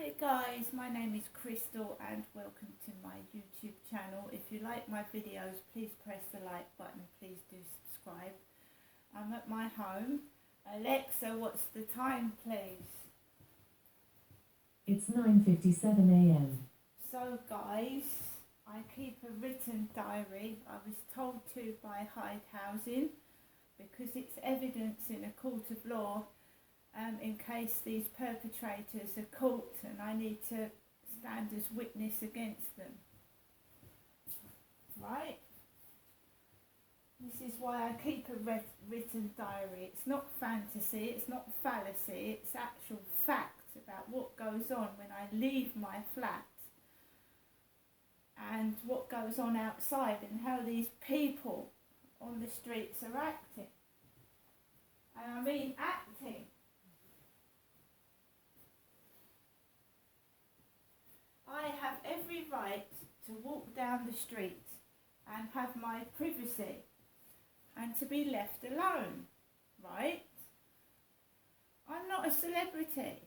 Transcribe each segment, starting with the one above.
Hi guys, my name is Crystal and welcome to my YouTube channel. If you like my videos, please press the like button, please do subscribe. I'm at my home. Alexa, what's the time please? It's 9:57 a.m. So guys, I keep a written diary. I was told to by Hyde Housing because it's evidence in a court of law in case these perpetrators are caught and I need to stand as witness against them. Right? This is why I keep a written diary. It's not fantasy, it's not fallacy, it's actual fact about what goes on when I leave my flat and what goes on outside and how these people on the streets are acting. And I mean acting. I have every right to walk down the street and have my privacy and to be left alone, right? I'm not a celebrity.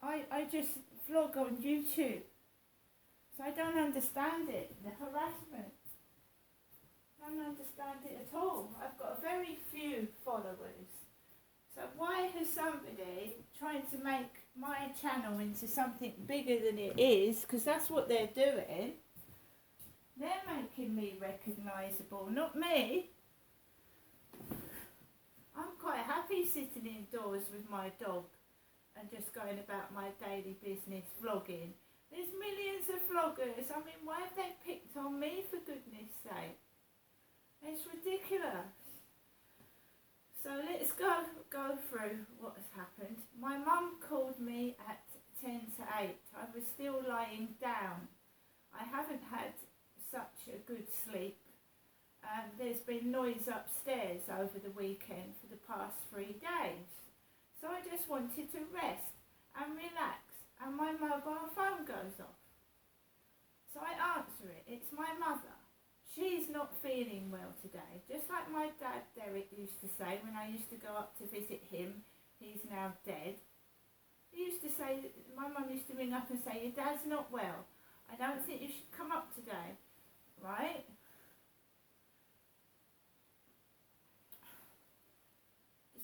I just vlog on YouTube. So I don't understand it, the harassment. I don't understand it at all. I've got very few followers. So why has somebody trying to make my channel into something bigger than it is, because that's what they're doing, they're making me recognisable, not me. I'm quite happy sitting indoors with my dog and just going about my daily business vlogging. There's millions of vloggers. I mean, why have they picked on me, for goodness sake? It's ridiculous. So let's go through what has happened. My mum called me at 10 to 8. I was still lying down. I haven't had such a good sleep. There's been noise upstairs over the weekend for the past 3 days. So I just wanted to rest and relax, and my mobile phone goes off. So I answer it. It's my mother. She's not feeling well today. Just like my dad Derek used to say when I used to go up to visit him, he's now dead. He used to say, my mum used to ring up and say, your dad's not well. I don't think you should come up today, right?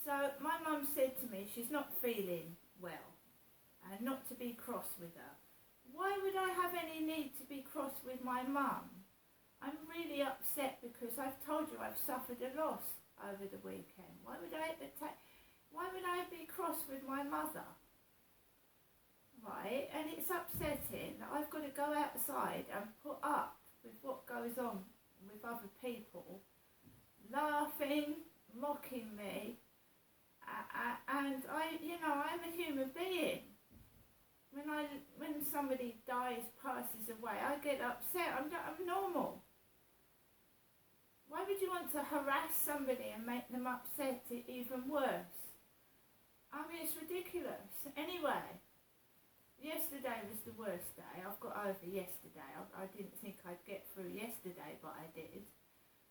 So my mum said to me she's not feeling well and not to be cross with her. Why would I have any need to be cross with my mum? I'm really upset because I've told you I've suffered a loss over the weekend. Why would I be cross with my mother? Right? And it's upsetting that I've got to go outside and put up with what goes on with other people, laughing, mocking me, and I'm a human being. When somebody dies, passes away, I get upset. I'm normal. Why would you want to harass somebody and make them upset even worse? I mean, it's ridiculous. Anyway, yesterday was the worst day. I've got over yesterday. I didn't think I'd get through yesterday, but I did.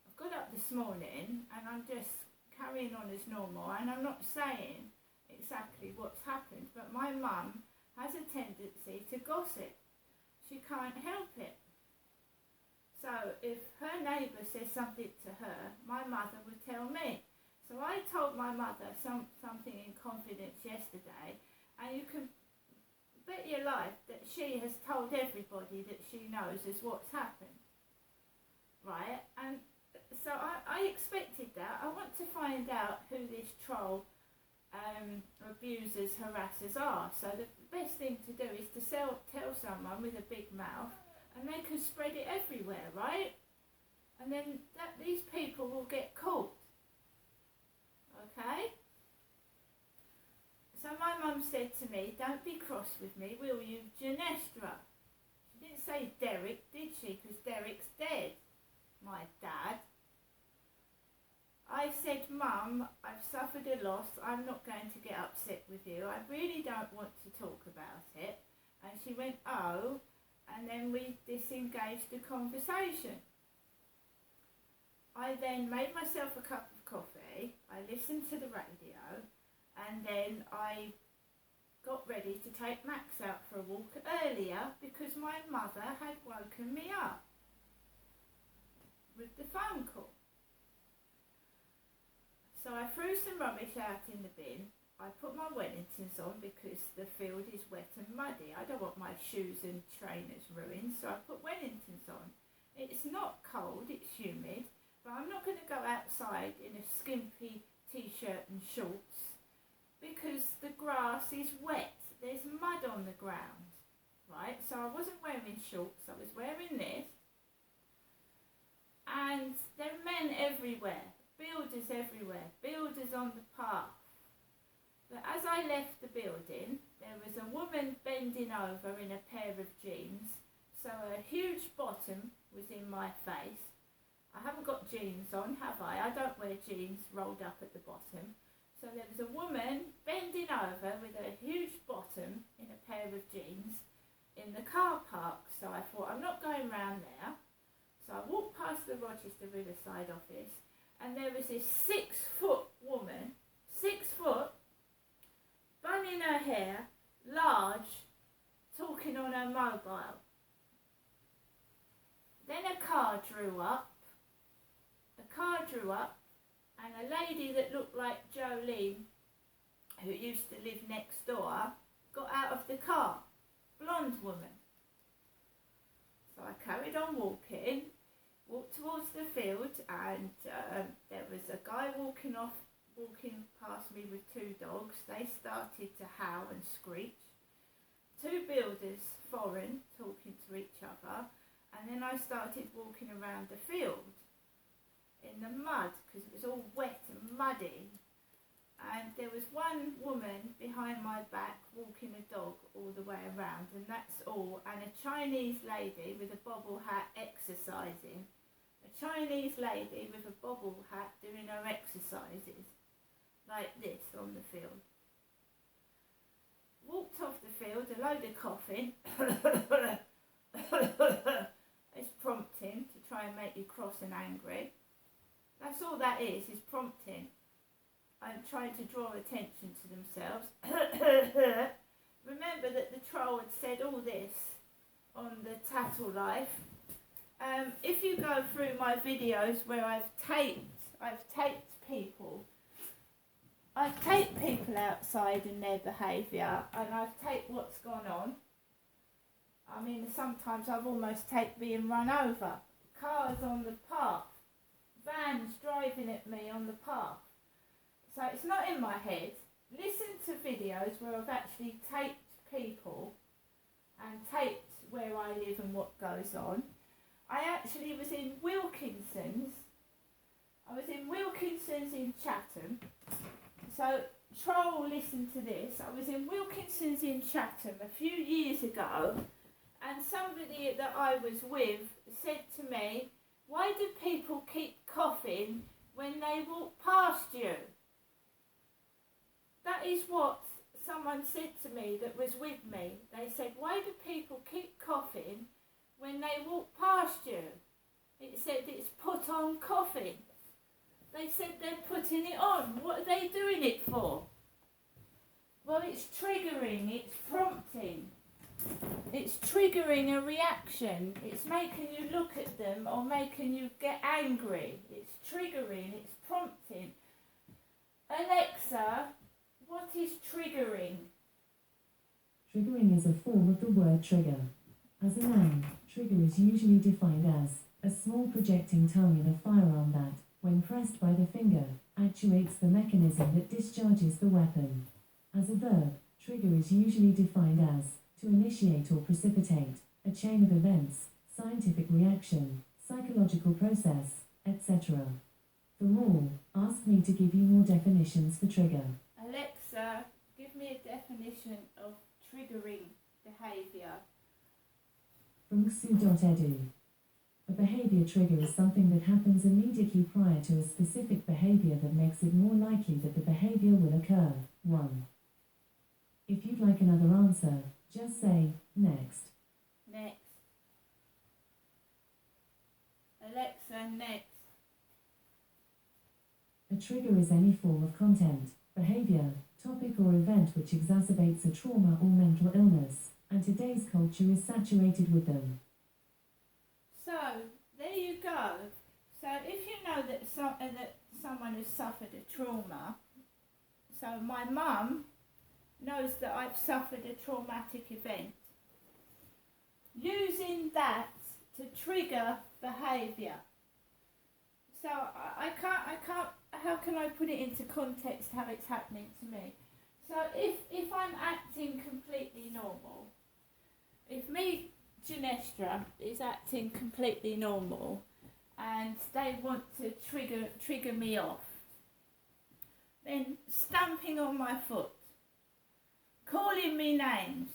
I've got up this morning and I'm just carrying on as normal, and I'm not saying exactly what's happened, but my mum has a tendency to gossip. She can't help it. So if her neighbour says something to her, my mother would tell me. So I told my mother something in confidence yesterday, and you can bet your life that she has told everybody that she knows as what's happened. Right? And so I expected that. I want to find out who this troll abusers, harassers are. So the best thing to do is to tell someone with a big mouth, and they can spread it everywhere, right? And then these people will get caught. Okay? So my mum said to me, don't be cross with me, will you, Janestra? She didn't say Derek, did she? Because Derek's dead, my dad. I said, Mum, I've suffered a loss. I'm not going to get upset with you. I really don't want to talk about it. And she went, oh, and then we disengaged the conversation. I then made myself a cup of coffee. I listened to the radio, and then I got ready to take Max out for a walk earlier because my mother had woken me up with the phone call. So I threw some rubbish out in the bin. I put my Wellingtons on because the field is wet and muddy. I don't want my shoes and trainers ruined, so I put Wellingtons on. It's not cold, it's humid, but I'm not going to go outside in a skimpy t-shirt and shorts because the grass is wet. There's mud on the ground, right? So I wasn't wearing shorts, I was wearing this. And there are men everywhere, builders everywhere, builders on the path. But as I left the building, there was a woman bending over in a pair of jeans, so a huge bottom was in my face. I haven't got jeans on, have I? I don't wear jeans rolled up at the bottom. So there was a woman bending over with a huge bottom in a pair of jeans in the car park. So I thought, I'm not going round there. So I walked past the Rochester Riverside office, and there was this 6-foot woman, 6 foot, bun in her hair, large, talking on her mobile. Then a car drew up, and a lady that looked like Jolene, who used to live next door, got out of the car, blonde woman. So I carried on walking, walked towards the field, and there was a guy walking past me with 2 dogs. They started to howl and screech. 2 builders, foreign, talking to each other, and then I started walking around the field in the mud because it was all wet and muddy, and there was one woman behind my back walking a dog all the way around, and that's all, and a Chinese lady with a bobble hat exercising. A Chinese lady with a bobble hat doing her exercises like this on the field. Walked off the field, a load of coughing. It's prompting to try and make you cross and angry. That's all that is prompting. I'm trying to draw attention to themselves. Remember that the troll had said all this on the Tattle Life. If you go through my videos where I've taped people. I've taped people outside and their behaviour, and I've taped what's gone on. I mean, sometimes I've almost taped being run over. Cars on the path. Vans driving at me on the path. So it's not in my head. Listen to videos where I've actually taped people and taped where I live and what goes on. I actually was in Wilkinson's. I was in Wilkinson's in Chatham. So, troll, listen to this. I was in Wilkinson's in Chatham a few years ago, and somebody that I was with said to me, "Why do people keep coughing when they walk past you?" That is what someone said to me that was with me. They said, "Why do people keep coughing when they walk past you?" It said it's put on coughing. They said they're putting it on. What are they doing it for? Well, it's triggering, it's prompting. It's triggering a reaction. It's making you look at them or making you get angry. It's triggering, it's prompting. Alexa, what is triggering? Triggering is a form of the word trigger. As a noun, trigger is usually defined as a small projecting tongue in a firearm that, when pressed by the finger, actuates the mechanism that discharges the weapon. As a verb, trigger is usually defined as to initiate or precipitate a chain of events, scientific reaction, psychological process, etc. For more, ask me to give you more definitions for trigger. Alexa, give me a definition of triggering behaviour. From XU.edu. A behavior trigger is something that happens immediately prior to a specific behavior that makes it more likely that the behavior will occur. 1. If you'd like another answer, just say, next. Next. Alexa, next. A trigger is any form of content, behavior, topic or event which exacerbates a trauma or mental illness, and today's culture is saturated with them. So, there you go. So, if you know that someone has suffered a trauma, so my mum knows that I've suffered a traumatic event, using that to trigger behaviour. So I can't, how can I put it into context how it's happening to me? So if I'm acting completely normal, if me, Ginestra, is acting completely normal and they want to trigger me off, then stamping on my foot, calling me names,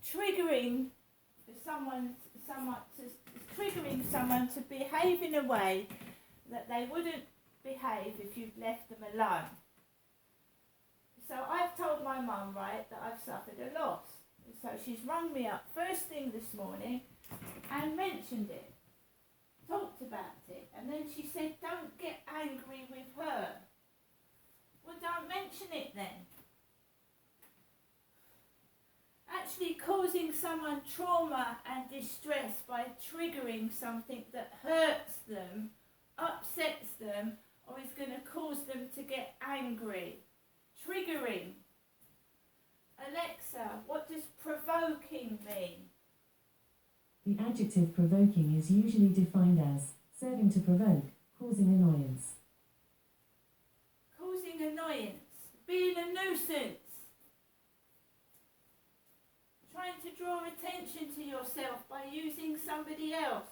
triggering someone to behave in a way that they wouldn't behave if you'd left them alone. So I've told my mum, right, that I've suffered a loss. So she's rung me up first thing this morning and mentioned it, talked about it, and then she said, don't get angry with her. Well, don't mention it then. Actually causing someone trauma and distress by triggering something that hurts them, upsets them, or is going to cause them to get angry. Triggering. Alexa, what does provoking mean? The adjective provoking is usually defined as serving to provoke, causing annoyance. Causing annoyance. Being a nuisance. Trying to draw attention to yourself by using somebody else.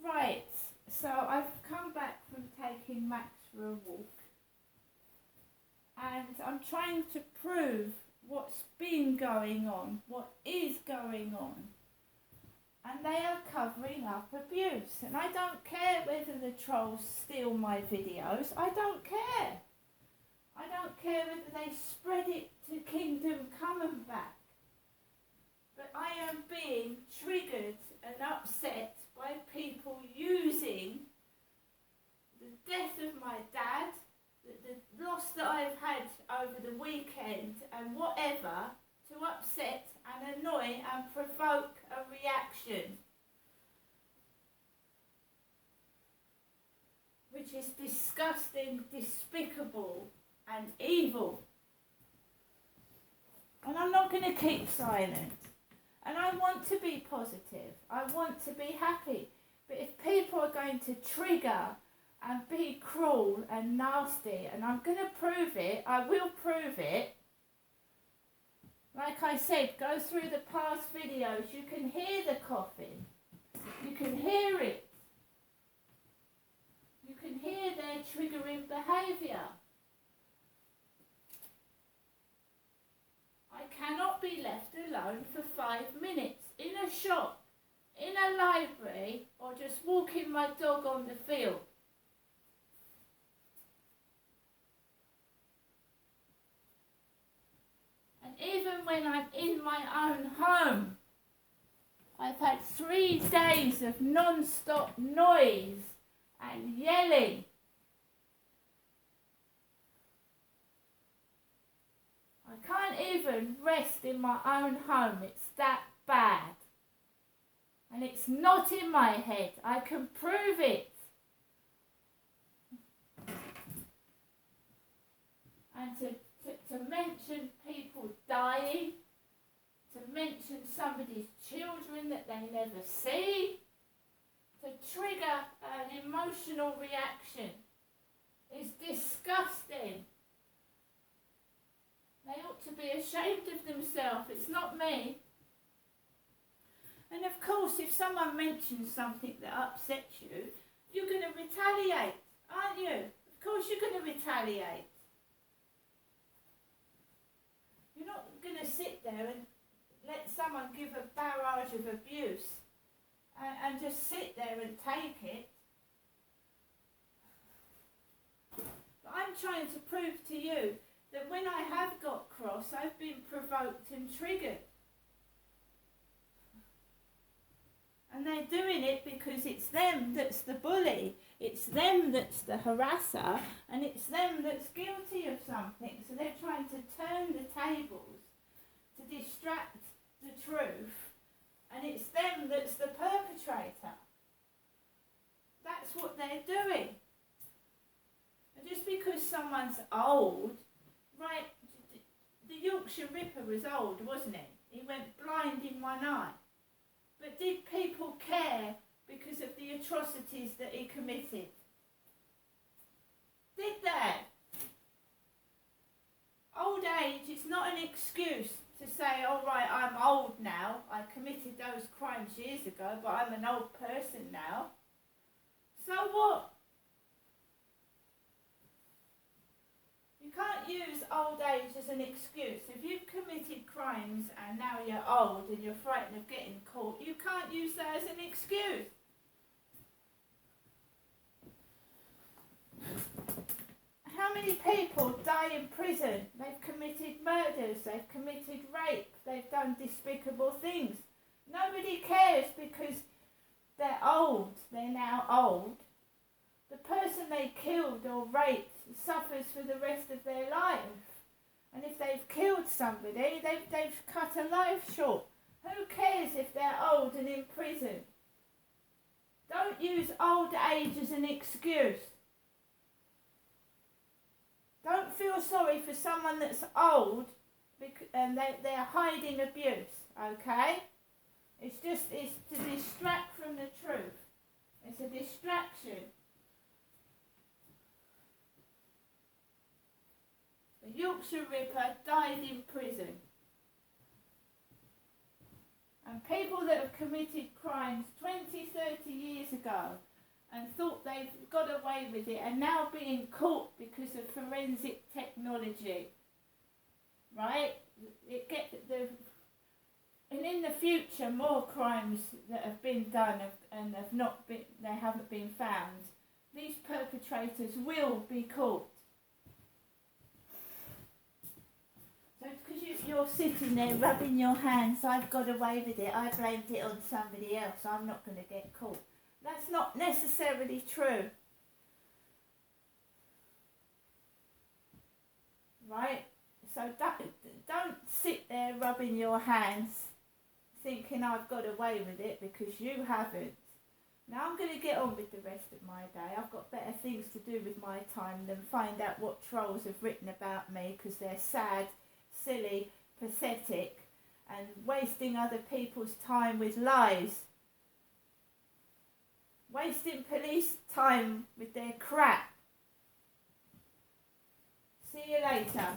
Right, so I've come back from taking Max for a walk and I'm trying to prove what's been going on, what is going on. And they are covering up abuse. And I don't care whether the trolls steal my videos, I don't care. I don't care whether they spread it to Kingdom Come and back. But I am being triggered and upset by people using the death of my dad, the loss that I've had over the weekend and whatever, to upset and annoy and provoke a reaction. Which is disgusting, despicable and evil. And I'm not going to keep silent. And I want to be positive. I want to be happy. But if people are going to trigger and be cruel and nasty, and I'm going to prove it, I will prove it. Like I said, go through the past videos. You can hear the coughing. You can hear it. You can hear their triggering behaviour. I cannot be left alone for 5 minutes in a shop, in a library, or just walking my dog on the field. And even when I'm in my own home, I've had 3 days of non-stop noise and yelling. I can't even rest in my own home. It's that bad. And it's not in my head. I can prove it. And to mention people dying, to mention somebody's children that they never see, to trigger an emotional reaction is disgusting. They ought to be ashamed of themselves. It's not me. And of course, if someone mentions something that upsets you, you're going to retaliate, aren't you? Of course you're going to retaliate. You're not going to sit there and let someone give a barrage of abuse and just sit there and take it. But I'm trying to prove to you that when I have got cross, I've been provoked and triggered. And they're doing it because it's them that's the bully, it's them that's the harasser, and it's them that's guilty of something. So they're trying to turn the tables to distract the truth, and it's them that's the perpetrator. That's what they're doing. And just because someone's old, right, the Yorkshire Ripper was old, wasn't he? He went blind in one eye. But did people care because of the atrocities that he committed? Did they? Old age is not an excuse to say, all right, I'm old now, I committed those crimes years ago, but I'm an old person now. So what? You can't use old age as an excuse. If you've committed crimes and now you're old and you're frightened of getting caught, you can't use that as an excuse. How many people die in prison? They've committed murders, they've committed rape, they've done despicable things. Nobody cares because they're old, they're now old. The person they killed or raped suffers for the rest of their life. And if they've killed somebody, they've cut a life short. Who cares if they're old and in prison? Don't use old age as an excuse. Don't feel sorry for someone that's old and they're hiding abuse, okay? It's to distract from the truth. It's a distraction. The Yorkshire Ripper died in prison. And people that have committed crimes 20, 30 years ago and thought they've got away with it are now being caught because of forensic technology. Right? And in the future, more crimes that have been done and they haven't been found, these perpetrators will be caught. So because you're sitting there rubbing your hands, I've got away with it, I blamed it on somebody else, I'm not going to get caught. That's not necessarily true. Right? So don't sit there rubbing your hands thinking I've got away with it, because you haven't. Now I'm going to get on with the rest of my day. I've got better things to do with my time than find out what trolls have written about me because they're sad, silly, pathetic, and wasting other people's time with lies. Wasting police time with their crap. See you later.